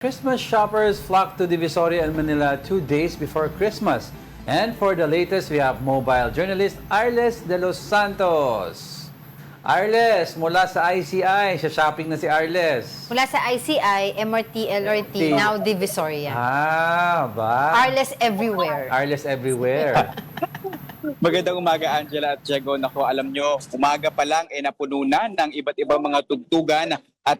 Christmas shoppers flock to Divisoria and Manila 2 days before Christmas. And for the latest, we have mobile journalist Arles de los Santos. Arles, mula sa ICI, siya shopping na si Arles. Mula sa ICI, MRT, LRT, now Divisoria. Ba? Arles everywhere. Arles everywhere. Magandang umaga, Angela at Diego. Naku, alam nyo, umaga pa lang napuno na ng iba't ibang mga tugtugan at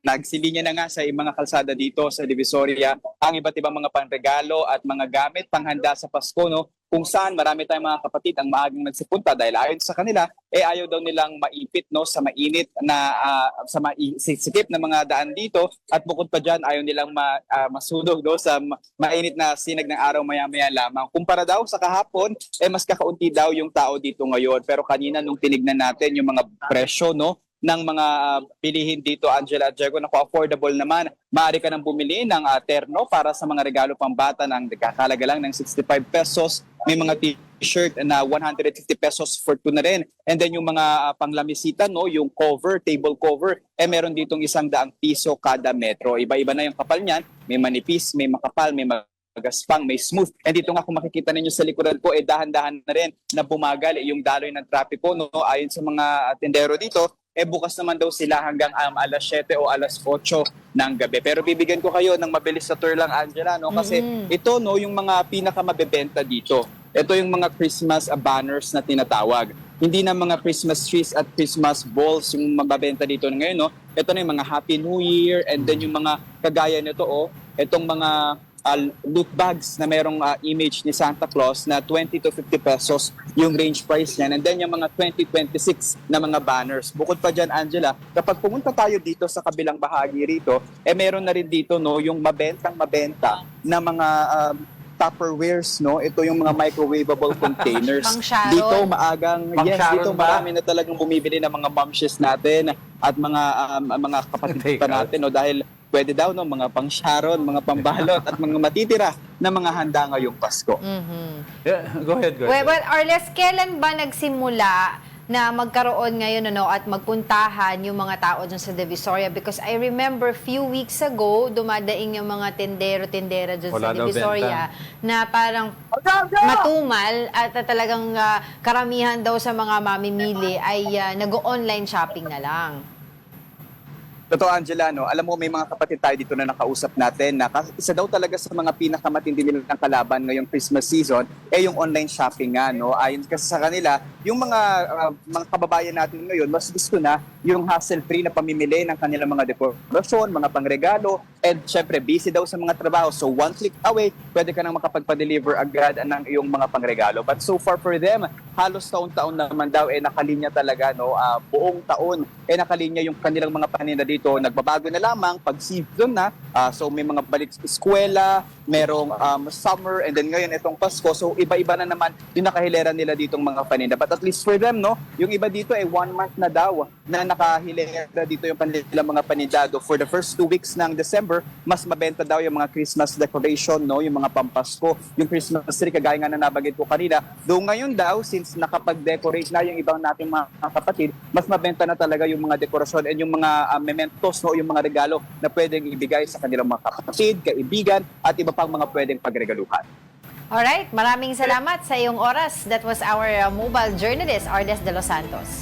nagsilinya na nga sa mga kalsada dito sa Divisoria ang iba't ibang mga panregalo at mga gamit panghanda sa Pasko, no? Kung saan marami tayong mga kapatid ang maagang nagsipunta dahil ayon sa kanila, ayaw daw nilang maipit, no, sa mainit na sikip na mga daan dito, at bukod pa dyan ayaw nilang masunog, no, sa mainit na sinag ng araw maya-maya lamang. Kumpara daw sa kahapon, mas kakaunti daw yung tao dito ngayon. Pero kanina nung tinignan natin yung mga presyo, no, ng mga bilihin dito, Angela at Diego, naku, affordable naman. Maaari ka nang bumili ng terno para sa mga regalo pang bata ng kakalaga lang ng 65 pesos. May mga t-shirt na 150 pesos for two na rin. And then yung mga panglamisita, no, yung cover, table cover, meron ditong 100 piso kada metro. Iba-iba na yung kapal niyan. May manipis, may makapal, may magaspang, may smooth. And dito nga kung makikita ninyo sa likuran ko, dahan-dahan na rin na bumagal yung daloy ng trapiko, no. Ayon sa mga tendero dito, bukas naman daw sila hanggang alas 7 o alas 8 ng gabi. Pero bibigyan ko kayo ng mabilis na tour lang, Angela, no? Kasi ito, no, yung mga pinakamabebenta dito. Ito yung mga Christmas banners na tinatawag. Hindi na mga Christmas trees at Christmas balls yung mababenta dito ngayon, no? Ito na yung mga Happy New Year, and then yung mga kagaya nito, itong mga loot bags na merong image ni Santa Claus na 20 to 50 pesos yung range price niyan. And then yung mga 2026 na mga banners. Bukod pa dyan, Angela, kapag pumunta tayo dito sa kabilang bahagi rito, meron na rin dito, no, yung mabenta na mga Tupperwares, no? Ito yung mga microwavable containers. Pang-Sharon. Dito maagang, yes, Pang-Sharon dito ba? marami na talagang bumibili ng mga momshes natin at mga kapatid pa natin, no? Dahil pwede daw, no, mga pang-Sharon, mga pambalot at mga matitira na mga handa ngayong Pasko. Yeah, go ahead. Well, Arles, kailan ba nagsimula na magkaroon ngayon, ano, at magpuntahan yung mga tao dyan sa Divisoria? Because I remember few weeks ago, dumadaing yung mga tendero-tendera dyan Wala sa daw Divisoria na parang matumal at talagang karamihan daw sa mga mamimili ay nag-online shopping na lang. Totoo, Angela, no? Alam mo, may mga kapatid tayo dito na nakausap natin na isa daw talaga sa mga pinakamatindi nilang kalaban ngayong Christmas season yung online shopping nga, no? Ayon kasi sa kanila, yung mga kababayan natin ngayon, mas gusto na yung hassle-free na pamimili ng kanilang mga dekorasyon, mga pangregalo, and syempre, busy daw sa mga trabaho. So, one click away, pwede ka nang makapagpa-deliver agad ng iyong mga pangregalo. But so far for them, halos taon-taon naman daw, nakalinya talaga, no? Buong taon, nakalinya yung kanilang mga paninda dito. Nagbabago na lamang pag season na. So may mga balik sa eskwela, merong summer, and then ngayon itong Pasko. So iba-iba na naman yung nakahilera nila ditong mga paninda. But at least for them, no, yung iba dito 1 month na daw na nakahilera dito yung kanilang mga panindado. For the first 2 weeks ng December, mas mabenta daw yung mga Christmas decoration, no, yung mga pampasko, yung Christmas tree, kagaya nga na nabagit ko kanina. Though ngayon daw, since nakapag-decorate na yung ibang nating mga kapatid, mas mabenta na talaga yung mga dekorasyon and yung mga mementos, no, yung mga regalo na pwedeng ibigay sa kanilang mga kapatid, kaibigan, at iba pang mga pwedeng pagregaluhan. Alright, maraming salamat sa iyong oras. That was our mobile journalist, Arles de los Santos.